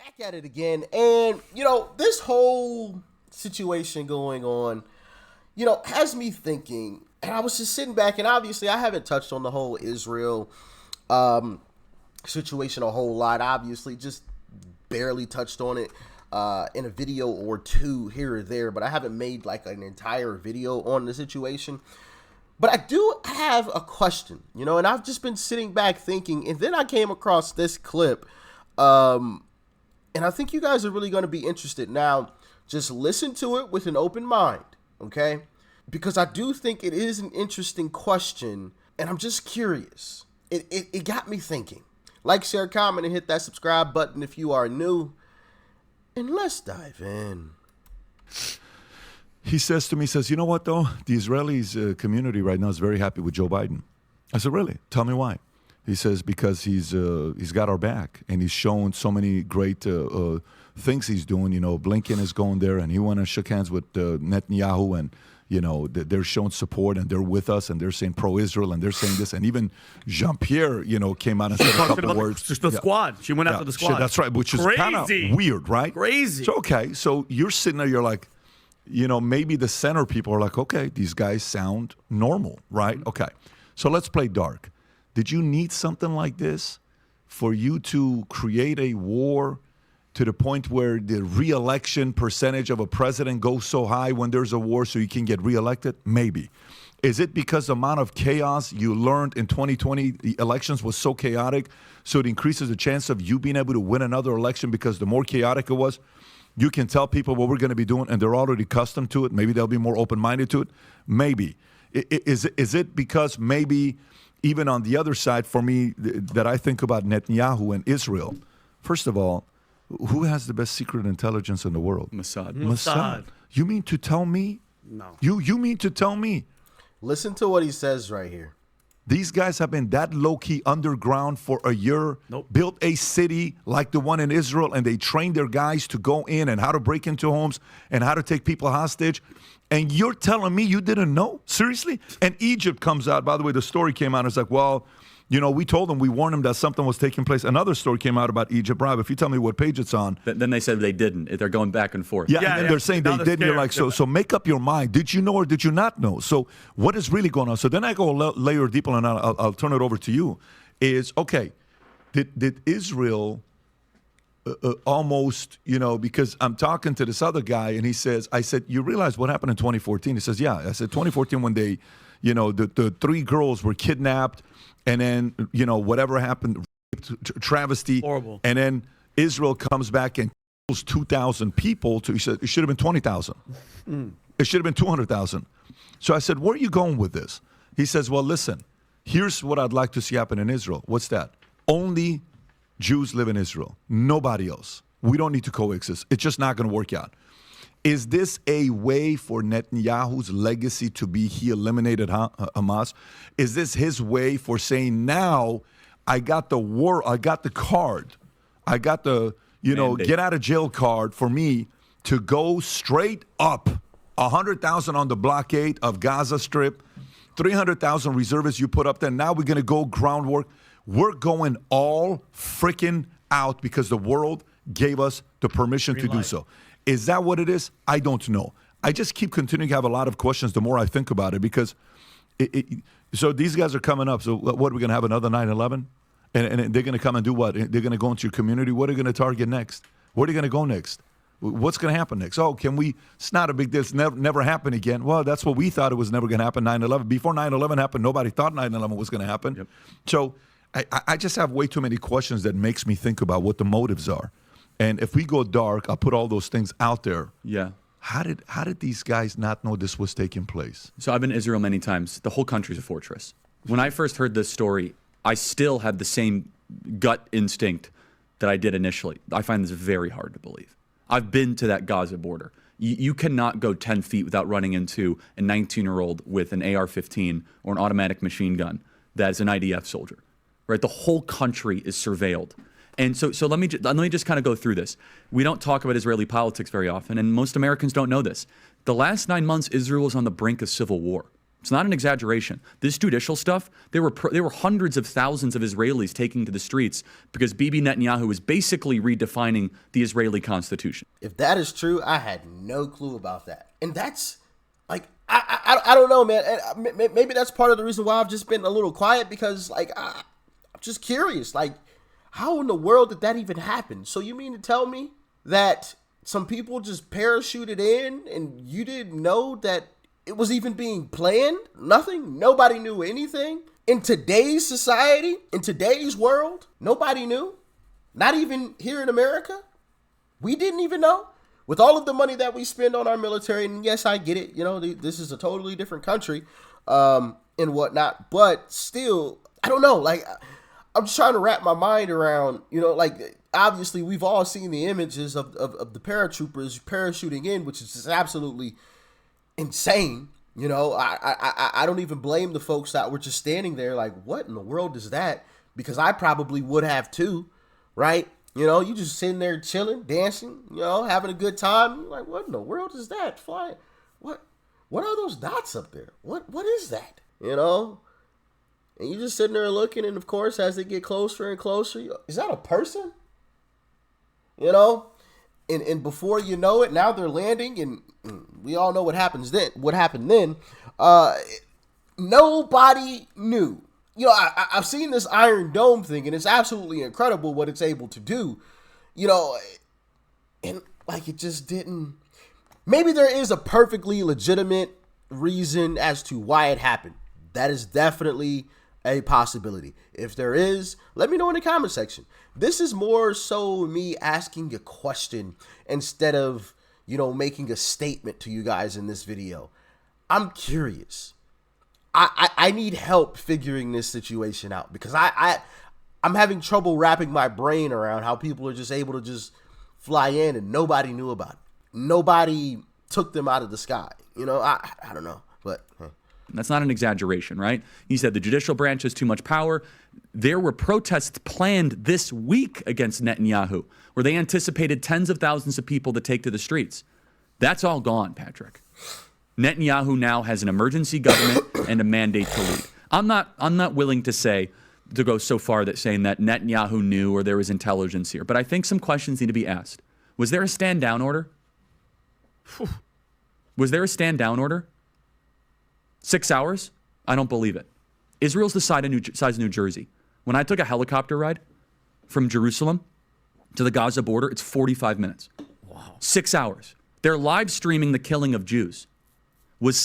back at it again. And, this whole situation going on, has me thinking. And I was just sitting back, and obviously I haven't touched on the whole Israel situation a whole lot. Obviously, just barely touched on it in a video or two here or there, but I haven't made like an entire video on the situation. But I do have a question, and I've just been sitting back thinking, and then I came across this clip, and I think you guys are really going to be interested. Now, just listen to it with an open mind, okay? Because I do think it is an interesting question, and I'm just curious. It got me thinking. Like, share, comment, and hit that subscribe button if you are new. And let's dive in. He says to me, you know what, though? The Israelis community right now is very happy with Joe Biden. I said, really? Tell me why. He says, because he's got our back, and he's shown so many great things he's doing. Blinken is going there, and he went and shook hands with Netanyahu, and they're showing support, and they're with us, and they're saying pro-Israel, and they're saying this, and even Jean-Pierre, came out and said a couple words. Just the squad. She went after the squad. That's right, which is kind of weird, right? Crazy. So, okay, so you're sitting there, you're like, maybe the center people are like, okay, these guys sound normal, right? Okay, so let's play dark. Did you need something like this for you to create a war to the point where the re-election percentage of a president goes so high when there's a war so you can get re-elected? Maybe. Is it because the amount of chaos you learned in 2020, the elections was so chaotic, so it increases the chance of you being able to win another election because the more chaotic it was, you can tell people what we're going to be doing and they're already accustomed to it. Maybe they'll be more open-minded to it. Maybe. Is it because maybe even on the other side for me that I think about Netanyahu and Israel? First of all, who has the best secret intelligence in the world? Mossad. You mean to tell me? No. You mean to tell me? Listen to what he says right here. These guys have been that low-key underground for a year, built a city like the one in Israel, and they trained their guys to go in and how to break into homes and how to take people hostage. And you're telling me you didn't know? Seriously? And Egypt comes out. By the way, the story came out. It's like, well, we told them, we warned them that something was taking place. Another story came out about Egypt. Rob, if you tell me what page it's on. Then they said they didn't. They're going back and forth. Yeah, and they're saying they didn't. You're like, so make up your mind. Did you know or did you not know? So what is really going on? So then I go a layer deeper, and I'll turn it over to you. Is, okay, did Israel almost, because I'm talking to this other guy, and he says, I said, you realize what happened in 2014? He says, yeah. I said, 2014 when they, the three girls were kidnapped, and then, whatever happened, travesty. Horrible. And then Israel comes back and kills 2,000 people. He said, it should have been 20,000. It should have been 200,000. So I said, where are you going with this? He says, well, listen, here's what I'd like to see happen in Israel. What's that? Only Jews live in Israel. Nobody else. We don't need to coexist. It's just not going to work out. Is this a way for Netanyahu's legacy to be he eliminated Hamas? Is this his way for saying, now I got the war, I got the card, I got the, mandate, get out of jail card for me to go straight up 100,000 on the blockade of Gaza Strip, 300,000 reservists you put up there. Now we're going to go groundwork. We're going all freaking out because the world gave us the permission to do so. Is that what it is? I don't know. I just keep continuing to have a lot of questions the more I think about it because so these guys are coming up. So what, are we going to have another 9/11? And they're going to come and do what? They're going to go into your community. What are they going to target next? Where are they going to go next? What's going to happen next? Oh, can we? It's not a big deal. It's never happen again. Well, that's what we thought it was never going to happen, 9/11. Before 9/11 happened, nobody thought 9/11 was going to happen. Yep. So I just have way too many questions that makes me think about what the motives are. And if we go dark, I'll put all those things out there. Yeah. How did these guys not know this was taking place? So I've been to Israel many times. The whole country's a fortress. When I first heard this story, I still had the same gut instinct that I did initially. I find this very hard to believe. I've been to that Gaza border. You cannot go 10 feet without running into a 19-year-old with an AR-15 or an automatic machine gun that is an IDF soldier. Right? The whole country is surveilled. And so let me just kind of go through this. We don't talk about Israeli politics very often, and most Americans don't know this. The last 9 months, Israel was on the brink of civil war. It's not an exaggeration. This judicial stuff, there were hundreds of thousands of Israelis taking to the streets because Bibi Netanyahu was basically redefining the Israeli constitution. If that is true, I had no clue about that. And that's like, I don't know, man. And maybe that's part of the reason why I've just been a little quiet, because like, I'm just curious. Like, how in the world did that even happen? So you mean to tell me that some people just parachuted in and you didn't know that it was even being planned? Nothing? Nobody knew anything? In today's society, in today's world, nobody knew? Not even here in America? We didn't even know? With all of the money that we spend on our military, and yes, I get it, you know, this is a totally different country and whatnot, but still, I don't know, like, I'm just trying to wrap my mind around, you know, like, obviously we've all seen the images of the paratroopers parachuting in, which is just absolutely insane. You know, I don't even blame the folks that were just standing there like, what in the world is that? Because I probably would have too, right? You know, you just sitting there chilling, dancing, you know, having a good time. You're like, what in the world is that flying? What are those dots up there? What is that? You know? And you just sitting there looking, and of course, as they get closer and closer, is that a person? You know? And before you know it, now they're landing, and we all know what happens then. What happened then? Nobody knew. You know, I've seen this Iron Dome thing, and it's absolutely incredible what it's able to do. You know, and like it just didn't. Maybe there is a perfectly legitimate reason as to why it happened. That is definitely a possibility. If there is, let me know in the comment section. This is more so me asking a question instead of, you know, making a statement to you guys in this video. I'm curious. I need help figuring this situation out, because I'm having trouble wrapping my brain around how people are just able to just fly in and nobody knew about it. Nobody took them out of the sky. You know, I don't know, but hey. That's not an exaggeration, right? He said the judicial branch has too much power. There were protests planned this week against Netanyahu, where they anticipated tens of thousands of people to take to the streets. That's all gone, Patrick. Netanyahu now has an emergency government and a mandate to lead. I'm not willing to go so far that saying that Netanyahu knew or there was intelligence here, but I think some questions need to be asked. Was there a stand down order? Was there a stand down order? 6 hours? I don't believe it. Israel's the size of New Jersey. When I took a helicopter ride from Jerusalem to the Gaza border, it's 45 minutes. Wow. 6 hours. They're live streaming the killing of Jews.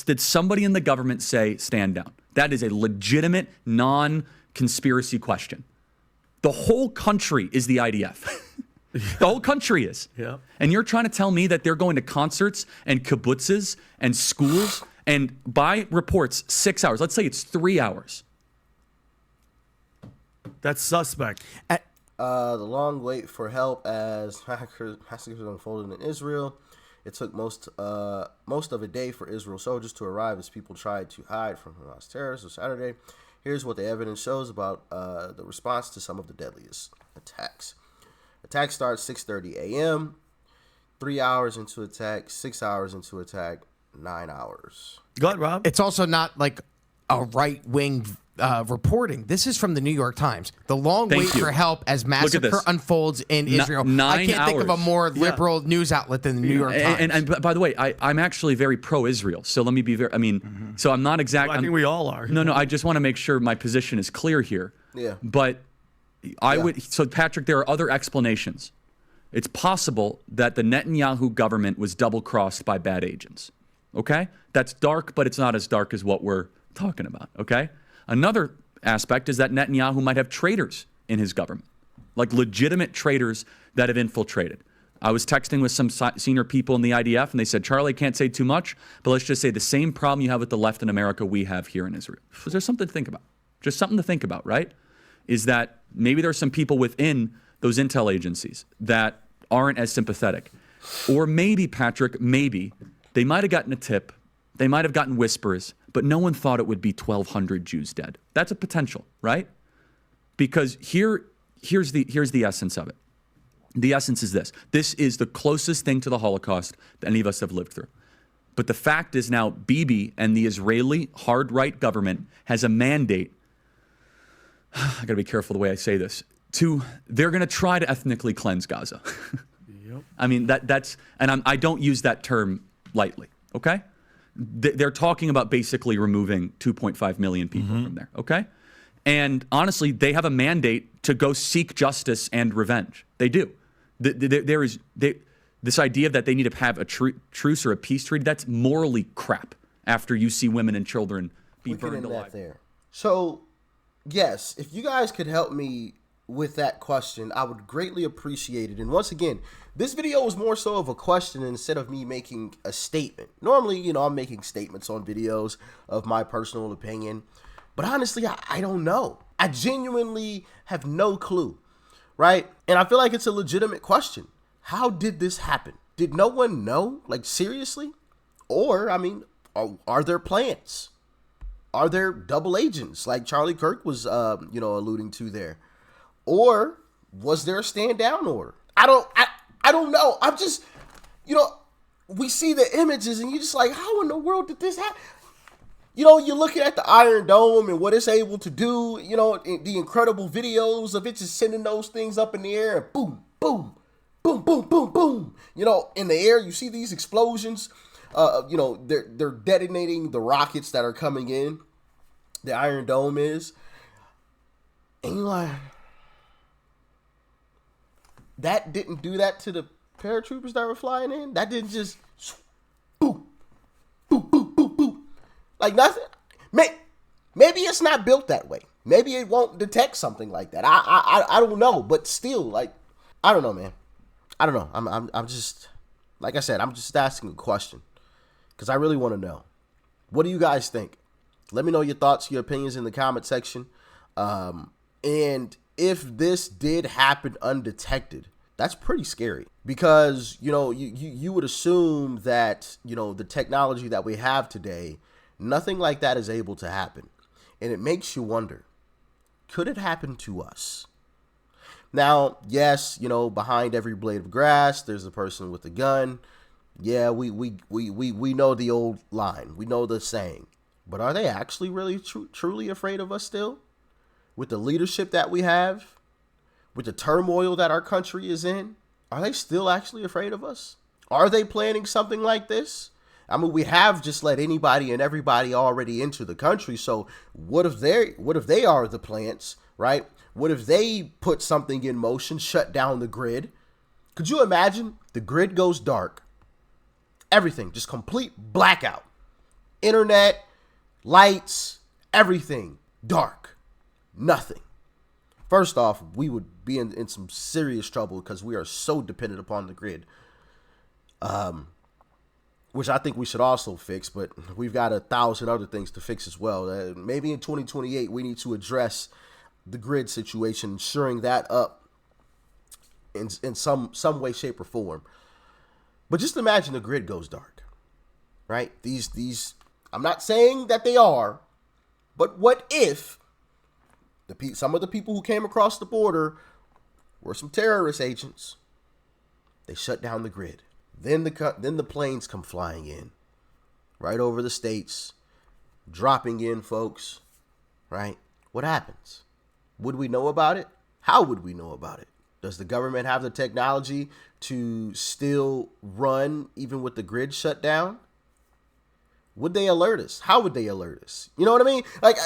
Did somebody in the government say stand down? That is a legitimate, non-conspiracy question. The whole country is the IDF. The whole country is. Yeah. And you're trying to tell me that they're going to concerts and kibbutzes and schools and by reports, 6 hours. Let's say it's 3 hours. That's suspect. The long wait for help as massacres unfolded in Israel. It took most of a day for Israel soldiers to arrive as people tried to hide from Hamas terrorists on Saturday. Here's what the evidence shows about the response to some of the deadliest attacks. Attack starts 6:30 a.m., 3 hours into attack, 6 hours into attack, 9 hours. Go ahead, Rob. It's also not like a right-wing reporting. This is from the New York Times. The long wait for help as massacre unfolds in Israel. 9 I can't think of a more liberal news outlet than the New York Times. And by the way, I'm actually very pro-Israel. So let me be very, so I'm not exactly. Well, I think we all are. No, I just want to make sure my position is clear here. Yeah. But so Patrick, there are other explanations. It's possible that the Netanyahu government was double-crossed by bad agents. Okay? That's dark, but it's not as dark as what we're talking about. Okay? Another aspect is that Netanyahu might have traitors in his government, like legitimate traitors that have infiltrated. I was texting with some senior people in the IDF, and they said, Charlie, can't say too much, but let's just say the same problem you have with the left in America, we have here in Israel. So there's something to think about. Just something to think about, right? Is that maybe there's some people within those intel agencies that aren't as sympathetic. Or maybe, Patrick, maybe they might have gotten a tip. They might have gotten whispers, but no one thought it would be 1,200 Jews dead. That's a potential, right? Because here's the essence of it. The essence is this. This is the closest thing to the Holocaust that any of us have lived through. But the fact is now Bibi and the Israeli hard right government has a mandate. I got to be careful the way I say this. They're going to try to ethnically cleanse Gaza. Yep. I mean, I don't use that term lightly, okay? They're talking about basically removing 2.5 million people from there, okay? And honestly, they have a mandate to go seek justice and revenge. They do. This idea that they need to have a truce or a peace treaty, that's morally crap after you see women and children be burned alive. There. So, yes, if you guys could help me with that question, I would greatly appreciate it. And once again, this video was more so of a question instead of me making a statement. Normally, I'm making statements on videos of my personal opinion. But honestly, I don't know. I genuinely have no clue, right? And I feel like it's a legitimate question. How did this happen? Did no one know? Like, seriously? Or, I mean, are there plans? Are there double agents like Charlie Kirk was, alluding to there? Or was there a stand down order? I don't know. I'm just, we see the images and you're just like, how in the world did this happen? You're looking at the Iron Dome and what it's able to do, the incredible videos of it just sending those things up in the air and boom, boom, boom, boom, boom, boom. In the air, you see these explosions. They're detonating the rockets that are coming in. The Iron Dome is. And you're like, that didn't do that to the paratroopers that were flying in? That didn't just boom, boom, boom, boom, boom. Like nothing. Maybe it's not built that way. Maybe it won't detect something like that. I don't know. But still, like, I don't know, man. I don't know. I'm just, like I said, I'm just asking a question because I really want to know. What do you guys think? Let me know your thoughts, your opinions in the comment section. And if this did happen undetected, that's pretty scary because, you would assume that, the technology that we have today, nothing like that is able to happen. And it makes you wonder, could it happen to us? Now, yes, behind every blade of grass, there's a person with a gun. Yeah, we know the old line. We know the saying. But are they actually really truly afraid of us still? With the leadership that we have? With the turmoil that our country is in? Are they still actually afraid of us? Are they planning something like this? I mean, we have just let anybody and everybody already into the country. So what if they are the plants, right? What if they put something in motion, shut down the grid? Could you imagine? The grid goes dark. Everything, just complete blackout. Internet, lights, everything dark. Nothing. First off, we would be in some serious trouble because we are so dependent upon the grid. Which I think we should also fix, but we've got 1,000 other things to fix as well. Maybe in 2028, we need to address the grid situation, shoring that up in some way, shape, or form. But just imagine the grid goes dark, right? These I'm not saying that they are, but what if some of the people who came across the border were some terrorist agents? They shut down the grid. Then the planes come flying in, right over the states, dropping in folks, right? What happens? Would we know about it? How would we know about it? Does the government have the technology to still run even with the grid shut down? Would they alert us? How would they alert us? You know what I mean? Like,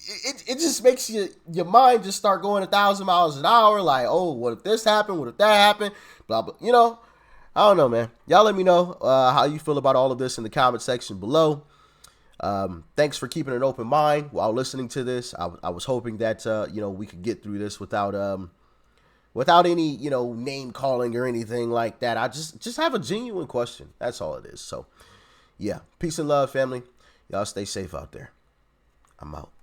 it just makes your mind just start going 1,000 miles an hour. Like, oh, what if this happened? What if that happened? Blah, blah. I don't know, man. Y'all let me know how you feel about all of this in the comment section below. Thanks for keeping an open mind while listening to this. I was hoping that, we could get through this without any, name calling or anything like that. I just have a genuine question. That's all it is. So, yeah. Peace and love, family. Y'all stay safe out there. I'm out.